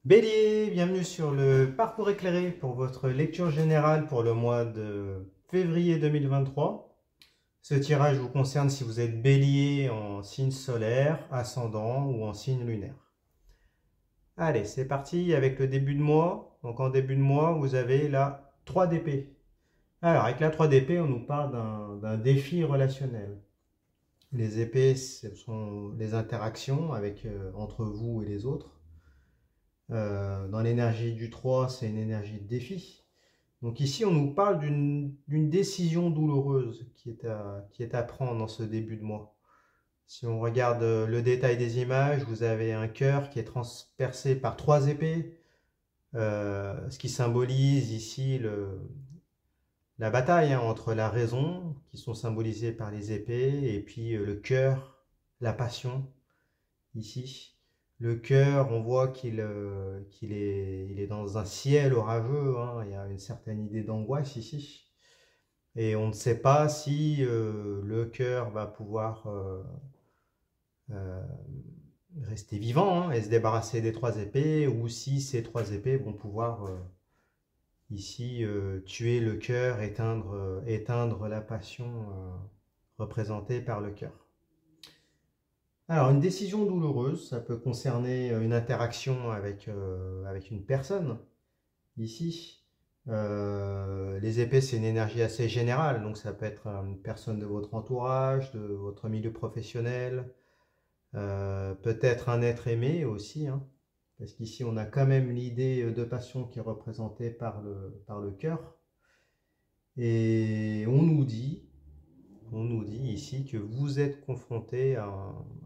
Bélier, bienvenue sur le parcours éclairé pour votre lecture générale pour le mois de février 2023. Ce tirage vous concerne si vous êtes bélier en signe solaire, ascendant ou en signe lunaire. Allez, c'est parti avec le début de mois. Donc en début de mois, vous avez la 3 d'épée. Alors avec la 3 d'épée, on nous parle d'un défi relationnel. Les épées, ce sont les interactions entre vous et les autres. Dans l'énergie du 3, c'est une énergie de défi. Donc ici, on nous parle d'une décision douloureuse qui est à prendre dans ce début de mois. Si on regarde le détail des images, vous avez un cœur qui est transpercé par 3 épées, ce qui symbolise ici la bataille entre la raison, qui sont symbolisées par les épées, et puis le cœur, la passion, ici. Le cœur, on voit qu'il est dans un ciel orageux, hein. Il y a une certaine idée d'angoisse ici. Et on ne sait pas si le cœur va pouvoir euh, rester vivant, hein, et se débarrasser des 3 épées, ou si ces 3 épées vont pouvoir ici tuer le cœur, éteindre la passion représentée par le cœur. Alors, une décision douloureuse, ça peut concerner une interaction avec une personne. Ici, les épées, c'est une énergie assez générale, donc ça peut être une personne de votre entourage, de votre milieu professionnel, peut-être un être aimé aussi, hein, parce qu'ici, on a quand même l'idée de passion qui est représentée par le cœur. Et on nous dit ici que vous êtes confronté à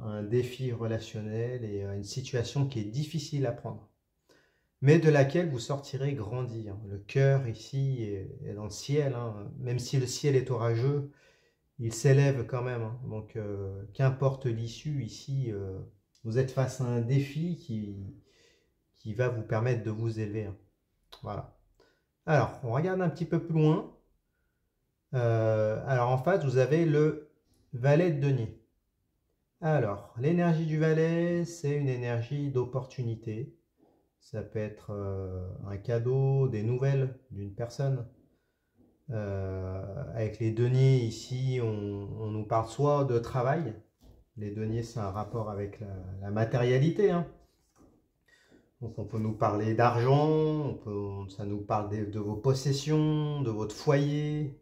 un défi relationnel et à une situation qui est difficile à prendre, mais de laquelle vous sortirez grandi, hein. Le cœur ici est dans le ciel, hein. Même si le ciel est orageux, il s'élève quand même, hein. Donc qu'importe l'issue ici, vous êtes face à un défi qui va vous permettre de vous élever, hein. Voilà. Alors, on regarde un petit peu plus loin. Alors en face, vous avez le valet de denier. Alors, l'énergie du valet, c'est une énergie d'opportunité. Ça peut être un cadeau, des nouvelles d'une personne. Avec les deniers ici, on nous parle soit de travail. Les deniers, c'est un rapport avec la matérialité, hein. Donc on peut nous parler d'argent, ça nous parle de vos possessions, de votre foyer,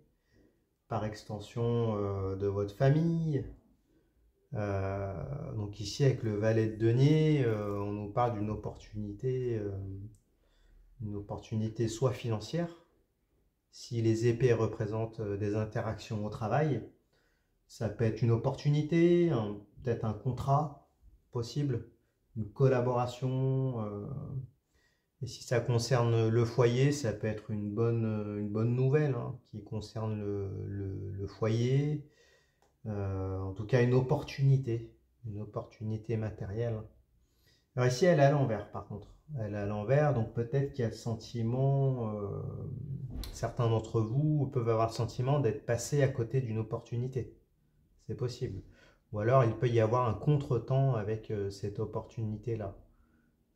par extension de votre famille. Donc ici avec le valet de denier, on nous parle d'une opportunité soit financière, si les épées représentent des interactions au travail, ça peut être une opportunité, peut-être un contrat possible, une collaboration, et si ça concerne le foyer, ça peut être une bonne nouvelle, hein, qui concerne le foyer. En tout cas, une opportunité matérielle. Alors ici, elle est à l'envers, par contre. Elle est à l'envers, donc peut-être qu'il y a le sentiment, certains d'entre vous peuvent avoir le sentiment d'être passé à côté d'une opportunité. C'est possible. Ou alors, il peut y avoir un contretemps avec cette opportunité-là.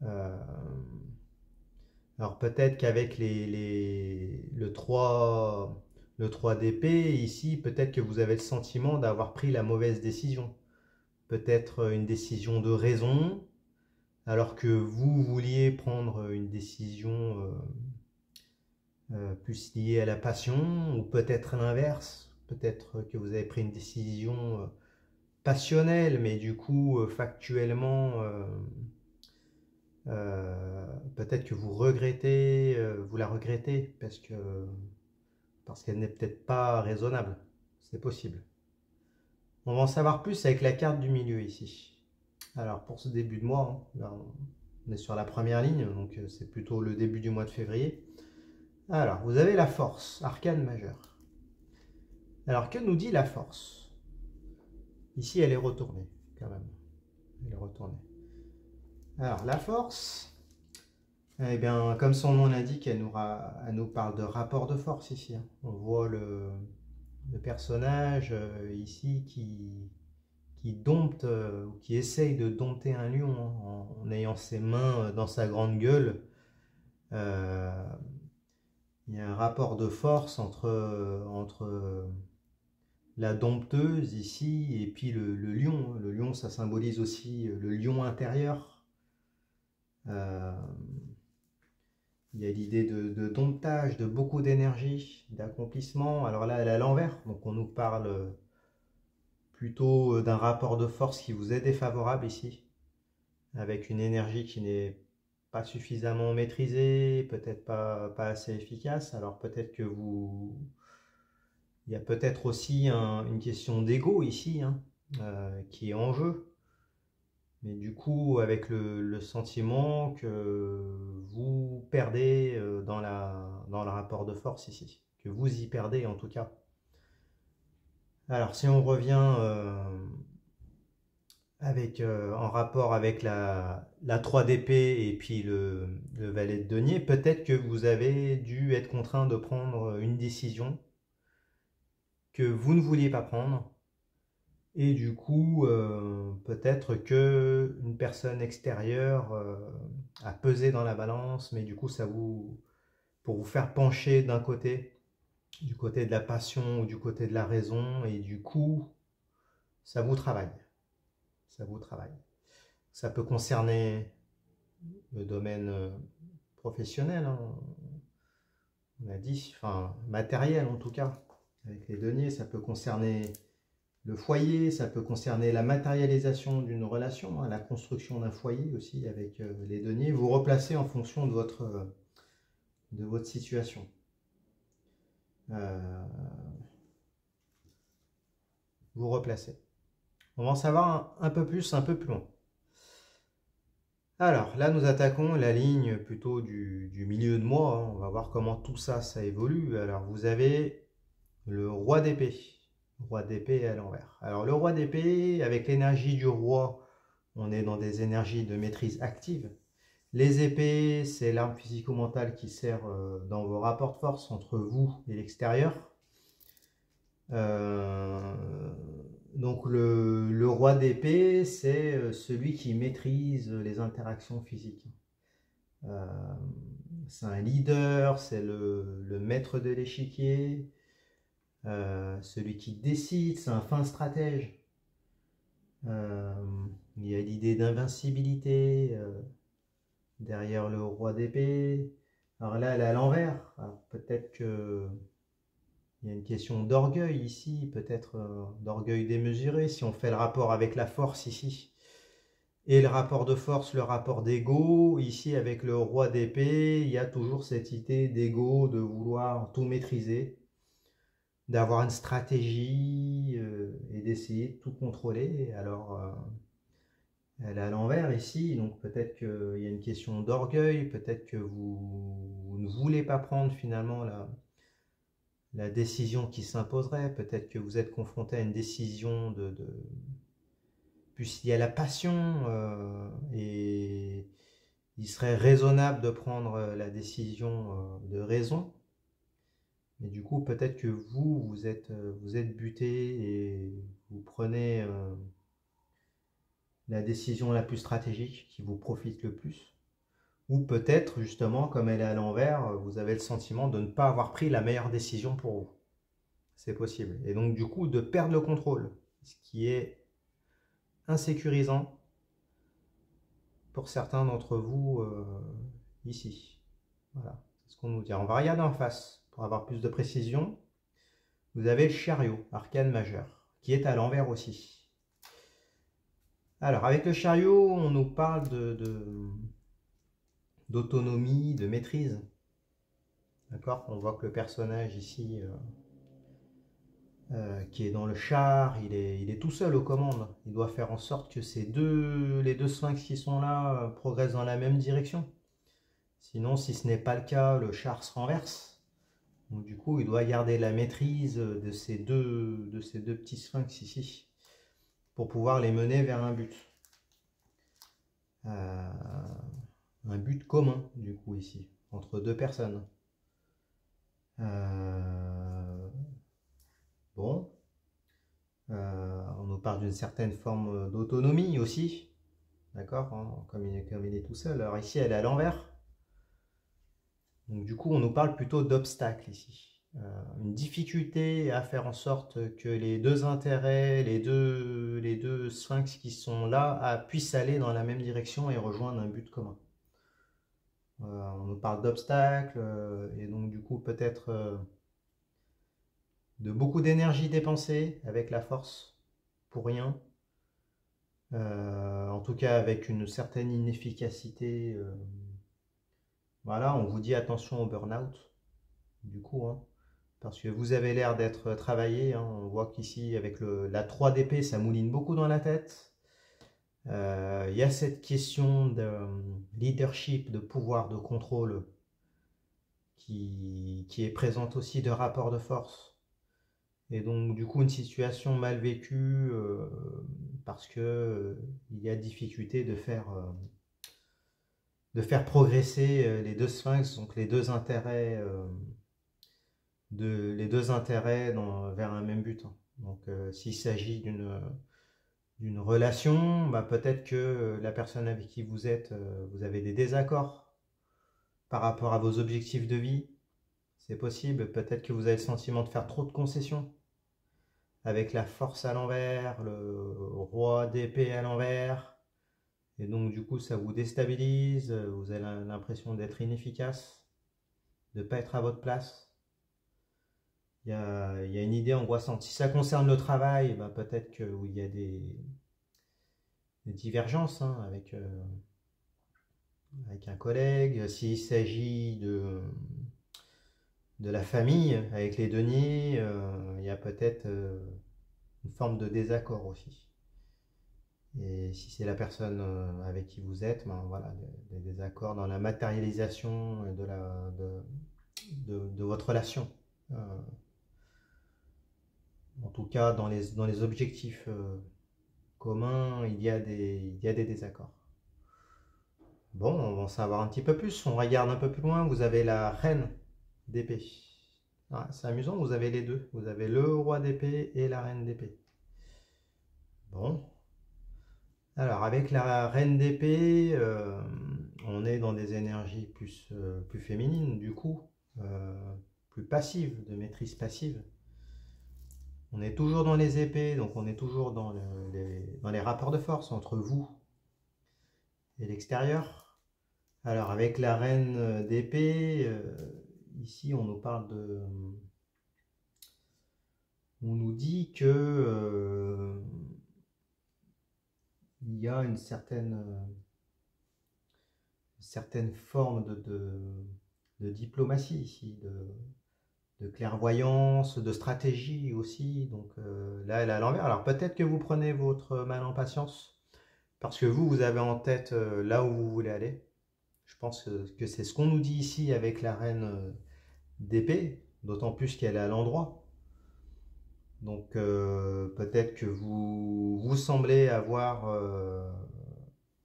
Euh, alors peut-être qu'avec le 3 d'épée, ici, peut-être que vous avez le sentiment d'avoir pris la mauvaise décision. Peut-être une décision de raison, alors que vous vouliez prendre une décision plus liée à la passion, ou peut-être l'inverse. Peut-être que vous avez pris une décision passionnelle, mais du coup, factuellement, peut-être que vous la regrettez parce qu'elle n'est peut-être pas raisonnable. C'est possible. On va en savoir plus avec la carte du milieu ici. Alors pour ce début de mois, hein, là, on est sur la première ligne, donc c'est plutôt le début du mois de février. Alors, vous avez la force, arcane majeure. Alors, que nous dit la force? Ici, elle est retournée, quand même. Elle est retournée. Alors, la force, eh bien, comme son nom l'indique, elle nous parle de rapport de force ici, hein. On voit le personnage ici qui qui dompte ou qui essaye de dompter un lion en ayant ses mains dans sa grande gueule. Il y a un rapport de force entre la dompteuse ici et puis le lion. Le lion, ça symbolise aussi le lion intérieur. Il y a l'idée de domptage, de beaucoup d'énergie, d'accomplissement. Alors là, elle est à l'envers, donc on nous parle plutôt d'un rapport de force qui vous est défavorable ici, avec une énergie qui n'est pas suffisamment maîtrisée, peut-être pas assez efficace. Alors peut-être que vous... Il y a peut-être aussi une question d'ego ici, hein, qui est en jeu. Mais du coup, avec le sentiment que vous perdez dans le rapport de force ici, que vous y perdez en tout cas. Alors si on revient en rapport avec la 3 d'épée et puis le valet de denier, peut-être que vous avez dû être contraint de prendre une décision que vous ne vouliez pas prendre. Et du coup, peut-être que une personne extérieure a pesé dans la balance, mais du coup, pour vous faire pencher d'un côté, du côté de la passion ou du côté de la raison, et du coup, ça vous travaille. Ça vous travaille. Ça peut concerner le domaine professionnel, hein, on a dit, enfin matériel en tout cas, avec les deniers, ça peut concerner le foyer, ça peut concerner la matérialisation d'une relation, hein, la construction d'un foyer aussi avec les deniers. Vous replacez en fonction de votre situation. Vous replacez. On va en savoir un peu plus loin. Alors là, nous attaquons la ligne plutôt du milieu de mois, hein. On va voir comment tout ça évolue. Alors vous avez le roi d'épée. Roi d'épée à l'envers. Alors le roi d'épée, avec l'énergie du roi, on est dans des énergies de maîtrise active. Les épées, c'est l'arme physico-mentale qui sert dans vos rapports de force entre vous et l'extérieur. Donc le roi d'épée, c'est celui qui maîtrise les interactions physiques. C'est un leader, c'est le maître de l'échiquier, celui qui décide, c'est un fin stratège. Il y a l'idée d'invincibilité derrière le roi d'épée. Alors là, elle est à l'envers. Peut-être que il y a une question d'orgueil ici, peut-être d'orgueil démesuré, si on fait le rapport avec la force ici. Et le rapport de force, le rapport d'ego, ici avec le roi d'épée, il y a toujours cette idée d'ego, de vouloir tout maîtriser, d'avoir une stratégie et d'essayer de tout contrôler. Alors, elle est à l'envers ici, donc peut-être qu'il y a une question d'orgueil, peut-être que vous ne voulez pas prendre finalement la décision qui s'imposerait, peut-être que vous êtes confronté à une décision Puis il y a la passion, et il serait raisonnable de prendre la décision de raison, mais du coup peut-être que vous êtes buté et vous prenez la décision la plus stratégique qui vous profite le plus. Ou peut-être, justement, comme elle est à l'envers, vous avez le sentiment de ne pas avoir pris la meilleure décision pour vous. C'est possible. Et donc, du coup, de perdre le contrôle, ce qui est insécurisant pour certains d'entre vous ici. Voilà, c'est ce qu'on nous dit. On va regarder en face pour avoir plus de précision. Vous avez le chariot, arcane majeur, qui est à l'envers aussi. Alors, avec le chariot, on nous parle d'autonomie, de maîtrise. D'accord? On voit que le personnage ici, qui est dans le char, il est tout seul aux commandes. Il doit faire en sorte que les deux sphinx qui sont là progressent dans la même direction. Sinon, si ce n'est pas le cas, le char se renverse. Donc, du coup, il doit garder la maîtrise de ces deux petits sphinx ici pour pouvoir les mener vers un but. Un but commun, du coup, ici, entre deux personnes. Bon. On nous parle d'une certaine forme d'autonomie aussi, d'accord, hein, comme il est tout seul. Alors ici, elle est à l'envers. Donc du coup, on nous parle plutôt d'obstacles ici. Une difficulté à faire en sorte que les deux intérêts, les deux sphinx qui sont là, puissent aller dans la même direction et rejoindre un but commun. On nous parle d'obstacles et donc du coup peut-être de beaucoup d'énergie dépensée avec la force pour rien. En tout cas avec une certaine inefficacité. Voilà, on vous dit attention au burn-out, du coup, hein, parce que vous avez l'air d'être travaillé. Hein, on voit qu'ici, avec la 3 d'épée, ça mouline beaucoup dans la tête. Il y a cette question de leadership, de pouvoir, de contrôle qui est présente aussi, de rapport de force. Et donc, du coup, une situation mal vécue parce que il y a difficulté de faire progresser les deux sphinx, donc les deux intérêts, vers un même but. Hein. Donc, s'il s'agit d'une relation, bah, peut-être que la personne avec qui vous êtes, vous avez des désaccords par rapport à vos objectifs de vie. C'est possible. Peut-être que vous avez le sentiment de faire trop de concessions avec la force à l'envers, le roi d'épée à l'envers. Et donc, du coup, ça vous déstabilise. Vous avez l'impression d'être inefficace, de ne pas être à votre place. Il y a une idée angoissante. Si ça concerne le travail, bah, peut-être qu'il y a des divergences hein, avec un collègue. S'il s'agit de la famille, avec les deniers, il y a peut-être une forme de désaccord aussi. Et si c'est la personne avec qui vous êtes, ben voilà, des désaccords dans la matérialisation de votre relation. En tout cas, dans les objectifs communs, il y a des désaccords. Bon, on va en savoir un petit peu plus. On regarde un peu plus loin. Vous avez la reine d'épée. Ah, c'est amusant, vous avez les deux. Vous avez le roi d'épée et la reine d'épée. Bon. Alors, avec la reine d'épée, on est dans des énergies plus féminines, du coup, plus passives, de maîtrise passive. On est toujours dans les épées, donc on est toujours dans les rapports de force entre vous et l'extérieur. Alors, avec la reine d'épée, ici, on nous parle de... On nous dit que il y a une certaine forme de diplomatie ici, de clairvoyance, de stratégie aussi. Donc là, elle est à l'envers. Alors peut-être que vous prenez votre mal en patience parce que vous avez en tête là où vous voulez aller. Je pense que c'est ce qu'on nous dit ici avec la reine d'épée, d'autant plus qu'elle est à l'endroit. Donc peut-être que vous semblez avoir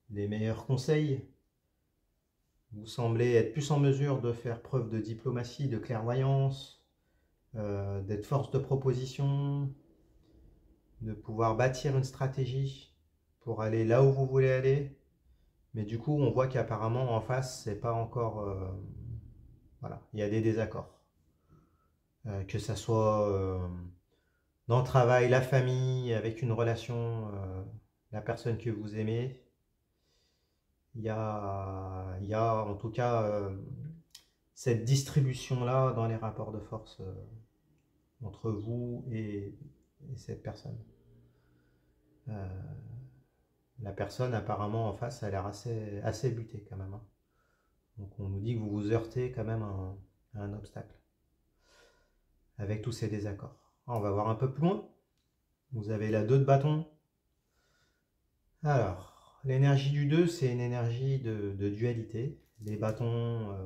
les meilleurs conseils. Vous semblez être plus en mesure de faire preuve de diplomatie, de clairvoyance, d'être force de proposition, de pouvoir bâtir une stratégie pour aller là où vous voulez aller. Mais du coup, on voit qu'apparemment en face, c'est pas encore... voilà, il y a des désaccords. Que ça soit dans le travail, la famille, avec une relation, la personne que vous aimez. Il y a en tout cas cette distribution-là dans les rapports de force entre vous et cette personne. La personne apparemment en face a l'air assez butée quand même. Hein. Donc on nous dit que vous vous heurtez quand même à un obstacle avec tous ces désaccords. Alors, on va voir un peu plus loin. Vous avez la 2 de bâton. Alors, l'énergie du 2, c'est une énergie de dualité. Les bâtons,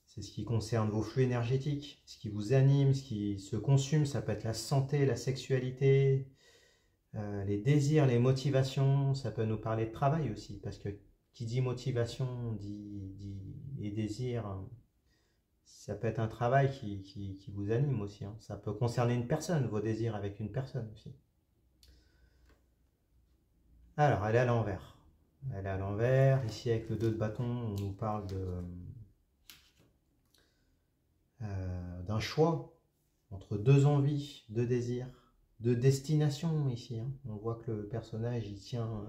c'est ce qui concerne vos flux énergétiques, ce qui vous anime, ce qui se consume. Ça peut être la santé, la sexualité, les désirs, les motivations. Ça peut nous parler de travail aussi, parce que qui dit motivation et désir, ça peut être un travail qui vous anime aussi. Hein. Ça peut concerner une personne, vos désirs avec une personne aussi. Alors, elle est à l'envers. Elle est à l'envers. Ici, avec le 2 de bâton, on nous parle d'un choix entre deux envies, deux désirs, deux destinations ici. Hein. On voit que le personnage, il tient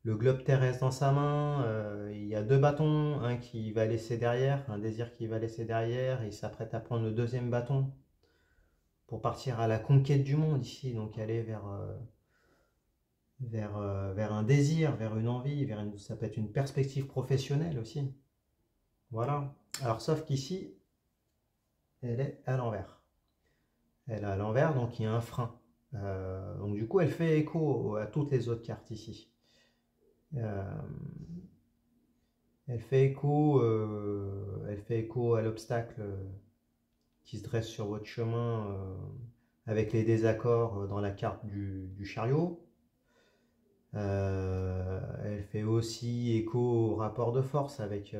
le globe terrestre dans sa main. Il y a deux bâtons, un qui va laisser derrière, un désir qui va laisser derrière. Et il s'apprête à prendre le deuxième bâton pour partir à la conquête du monde ici. Donc, aller vers un désir, vers une envie, ça peut être une perspective professionnelle aussi. Voilà. Alors, sauf qu'ici, elle est à l'envers. Elle est à l'envers, donc il y a un frein. Donc du coup, elle fait écho à toutes les autres cartes ici. Euh, elle fait écho à l'obstacle qui se dresse sur votre chemin avec les désaccords dans la carte du chariot. Elle fait aussi écho au rapport de force avec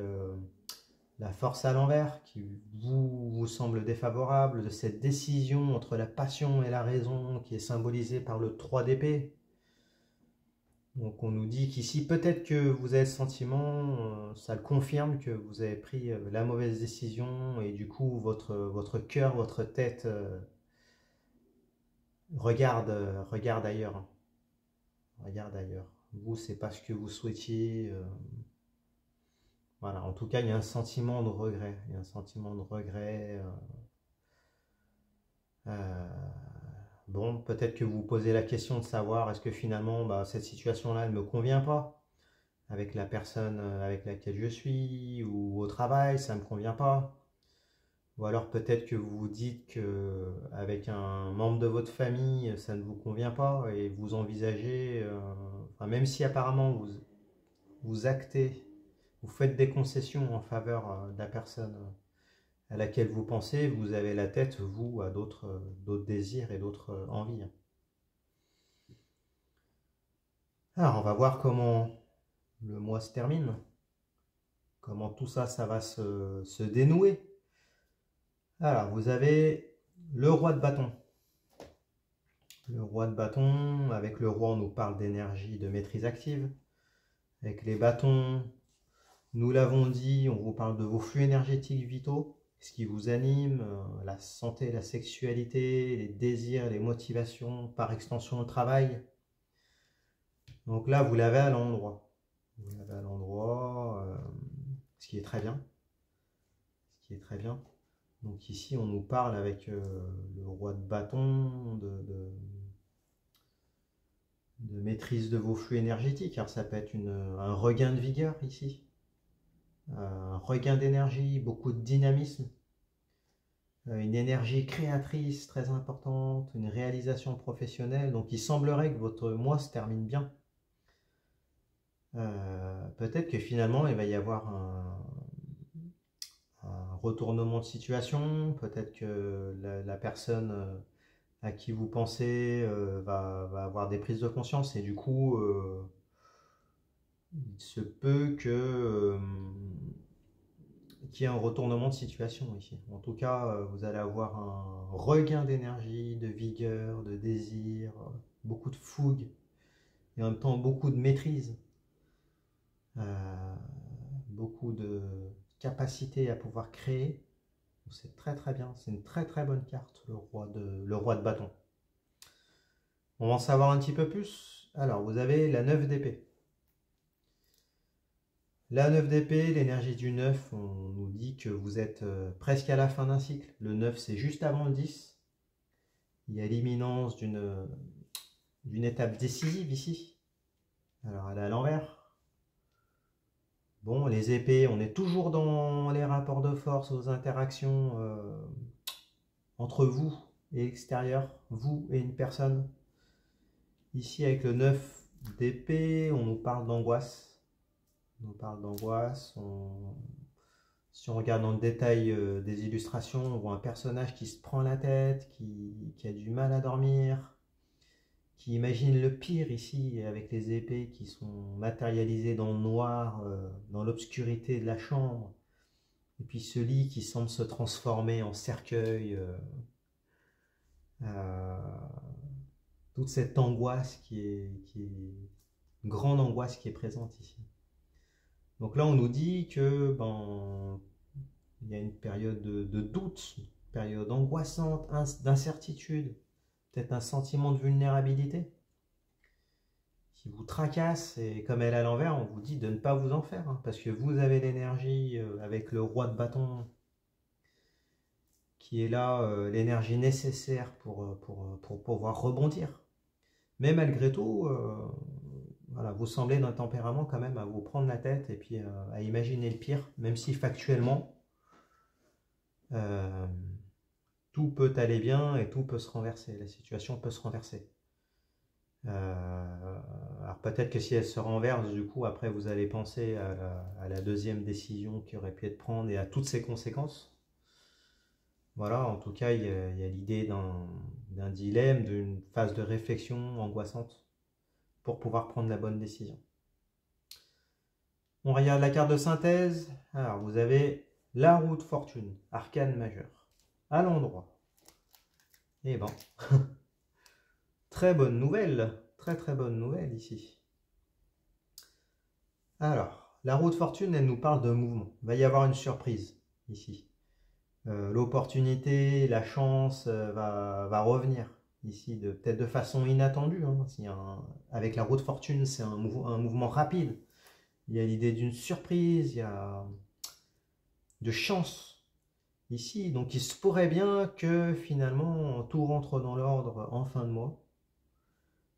la force à l'envers qui vous semble défavorable, de cette décision entre la passion et la raison qui est symbolisée par le 3 d'épée. Donc on nous dit qu'ici peut-être que vous avez le sentiment, ça le confirme, que vous avez pris la mauvaise décision et du coup votre cœur, votre tête regarde ailleurs. Regarde ailleurs. Vous, c'est pas ce que vous souhaitiez. Voilà, en tout cas, il y a un sentiment de regret. Il y a un sentiment de regret. Euh, bon, peut-être que vous vous posez la question de savoir est-ce que finalement, cette situation-là, elle ne me convient pas avec la personne avec laquelle je suis ou au travail, ça ne me convient pas. Ou alors peut-être que vous vous dites que avec un membre de votre famille, ça ne vous convient pas et vous envisagez, enfin, même si apparemment vous actez, vous faites des concessions en faveur de la personne à laquelle vous pensez, vous avez la tête, vous, à d'autres désirs et d'autres envies. Alors, on va voir comment le mois se termine, comment tout ça, ça va se dénouer. Alors, vous avez le roi de bâton. Le roi de bâton, avec le roi, on nous parle d'énergie, de maîtrise active. Avec les bâtons, nous l'avons dit, on vous parle de vos flux énergétiques vitaux, ce qui vous anime, la santé, la sexualité, les désirs, les motivations, par extension le travail. Donc là, vous l'avez à l'endroit. Vous l'avez à l'endroit, ce qui est très bien. Ce qui est très bien. Donc ici, on nous parle avec le roi de bâton, de maîtrise de vos flux énergétiques. Alors ça peut être un regain de vigueur ici. Un regain d'énergie, beaucoup de dynamisme. Une énergie créatrice très importante, une réalisation professionnelle. Donc il semblerait que votre mois se termine bien. Peut-être que finalement il va y avoir un retournement de situation. Peut-être que la personne à qui vous pensez va avoir des prises de conscience et du coup il se peut qu'il y ait un retournement de situation ici. En tout cas, vous allez avoir un regain d'énergie, de vigueur, de désir, beaucoup de fougue et en même temps beaucoup de maîtrise, beaucoup de capacité à pouvoir créer. C'est très très bien, c'est une très très bonne carte, le roi de bâton. On va en savoir un petit peu plus. Alors, vous avez la 9 d'épée. La 9 d'épée, l'énergie du 9, on nous dit que vous êtes presque à la fin d'un cycle. Le 9, c'est juste avant le 10. Il y a l'imminence d'une étape décisive ici. Alors, elle est à l'envers. Bon, les épées, on est toujours dans les rapports de force, aux interactions entre vous et l'extérieur, vous et une personne. Ici, avec le 9 d'épée, on nous parle d'angoisse. On nous parle d'angoisse. Si on regarde dans le détail des illustrations, on voit un personnage qui se prend la tête, qui a du mal à dormir, qui imagine le pire ici avec les épées qui sont matérialisées dans le noir, dans l'obscurité de la chambre. Et puis ce lit qui semble se transformer en cercueil. Toute cette angoisse qui est grande angoisse qui est présente ici. Donc là, on nous dit que il y a une période de doute, une période angoissante, d'incertitude, peut-être un sentiment de vulnérabilité qui vous tracasse, et comme elle est à l'envers, on vous dit de ne pas vous en faire, hein, parce que vous avez l'énergie avec le roi de bâton qui est là, l'énergie nécessaire pour pouvoir rebondir. Mais malgré tout, voilà, vous semblez d'un tempérament quand même à vous prendre la tête et puis à imaginer le pire, même si factuellement, tout peut aller bien et tout peut se renverser, la situation peut se renverser. Alors peut-être que si elle se renverse, du coup, après vous allez penser à la deuxième décision qui aurait pu être prise et à toutes ses conséquences. Voilà, en tout cas, il y a l'idée d'un dilemme, d'une phase de réflexion angoissante pour pouvoir prendre la bonne décision. On regarde la carte de synthèse. Alors, vous avez la roue de fortune, arcane majeur, à l'endroit. Et ben, très bonne nouvelle, très bonne nouvelle ici. Alors, la roue de fortune, elle nous parle de mouvement. Il va y avoir une surprise ici. L'opportunité, la chance va revenir ici, peut-être de façon inattendue. Hein. Avec la roue de fortune, c'est un mouvement rapide. Il y a l'idée d'une surprise, il y a de chance ici. Donc il se pourrait bien que finalement tout rentre dans l'ordre en fin de mois.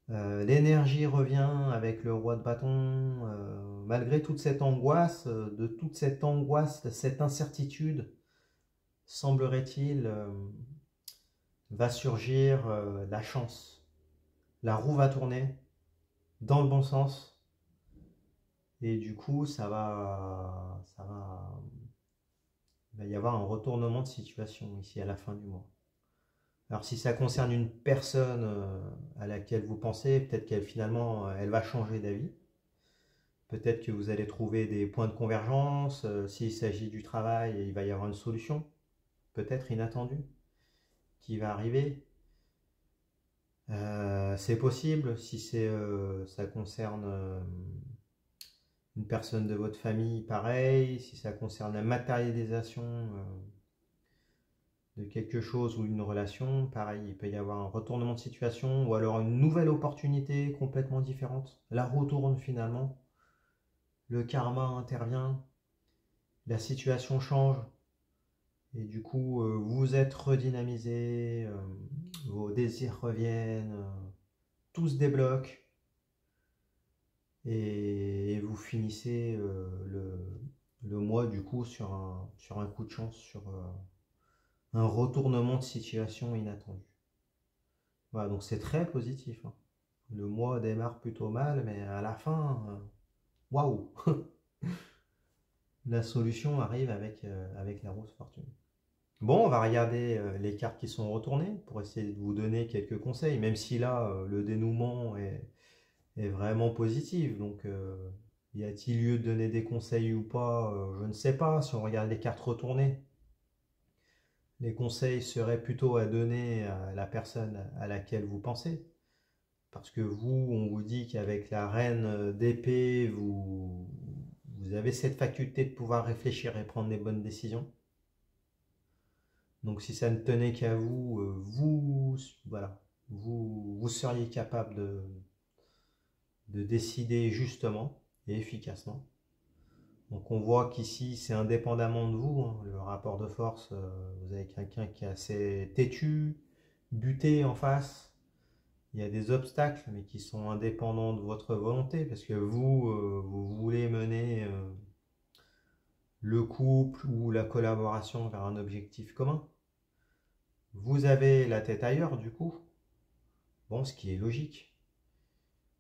L'énergie revient avec le roi de bâton, malgré toute cette angoisse, de cette incertitude, semblerait-il, va surgir la chance. La roue va tourner dans le bon sens et du coup il va y avoir un retournement de situation ici à la fin du mois. Alors si ça concerne une personne à laquelle vous pensez, peut-être qu'elle finalement elle va changer d'avis. Peut-être que vous allez trouver des points de convergence. S'il s'agit du travail, il va y avoir une solution, peut-être inattendue, qui va arriver. C'est possible si ça concerne une personne de votre famille, pareil. Si ça concerne la matérialisation de quelque chose ou une relation, pareil, il peut y avoir un retournement de situation ou alors une nouvelle opportunité complètement différente. La roue tourne finalement, le karma intervient, la situation change et du coup vous êtes redynamisé, vos désirs reviennent, tout se débloque et vous finissez le mois du coup sur un coup de chance, sur un retournement de situation inattendu. Voilà, donc c'est très positif. Hein. Le mois démarre plutôt mal, mais à la fin, waouh, la solution arrive avec la roue de fortune. Bon, on va regarder les cartes qui sont retournées pour essayer de vous donner quelques conseils, même si là, le dénouement est vraiment positif. Donc, y a-t-il lieu de donner des conseils ou pas? Je ne sais pas. Si on regarde les cartes retournées, les conseils seraient plutôt à donner à la personne à laquelle vous pensez. Parce que vous, on vous dit qu'avec la reine d'épée, vous avez cette faculté de pouvoir réfléchir et prendre des bonnes décisions. Donc si ça ne tenait qu'à vous, voilà, vous seriez capable de décider justement et efficacement. Donc on voit qu'ici, c'est indépendamment de vous, hein, le rapport de force, vous avez quelqu'un qui est assez têtu, buté en face. Il y a des obstacles, mais qui sont indépendants de votre volonté, parce que vous voulez mener le couple ou la collaboration vers un objectif commun. Vous avez la tête ailleurs, du coup. Bon, ce qui est logique.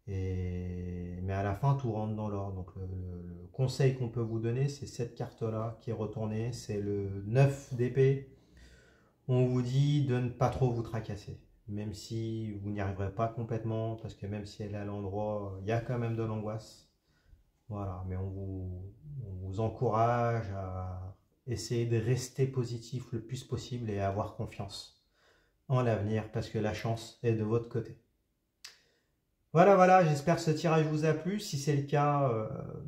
Mais à la fin, tout rentre dans l'ordre. Donc le conseil qu'on peut vous donner, c'est cette carte-là qui est retournée. C'est le 9 d'épée. On vous dit de ne pas trop vous tracasser. Même si vous n'y arriverez pas complètement, parce que même si elle est à l'endroit, il y a quand même de l'angoisse. Voilà, mais on vous encourage à essayer de rester positif le plus possible et à avoir confiance en l'avenir, parce que la chance est de votre côté. Voilà. Voilà, j'espère que ce tirage vous a plu. Si c'est le cas,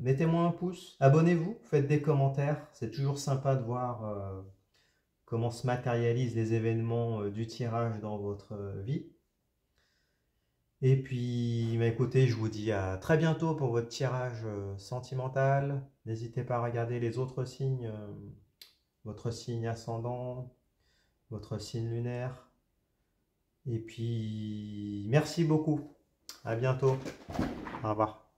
mettez-moi un pouce, abonnez-vous, faites des commentaires. C'est toujours sympa de voir comment se matérialisent les événements du tirage dans votre vie. Et puis, bah, écoutez, je vous dis à très bientôt pour votre tirage sentimental. N'hésitez pas à regarder les autres signes, votre signe ascendant, votre signe lunaire. Et puis, merci beaucoup. À bientôt. Au revoir.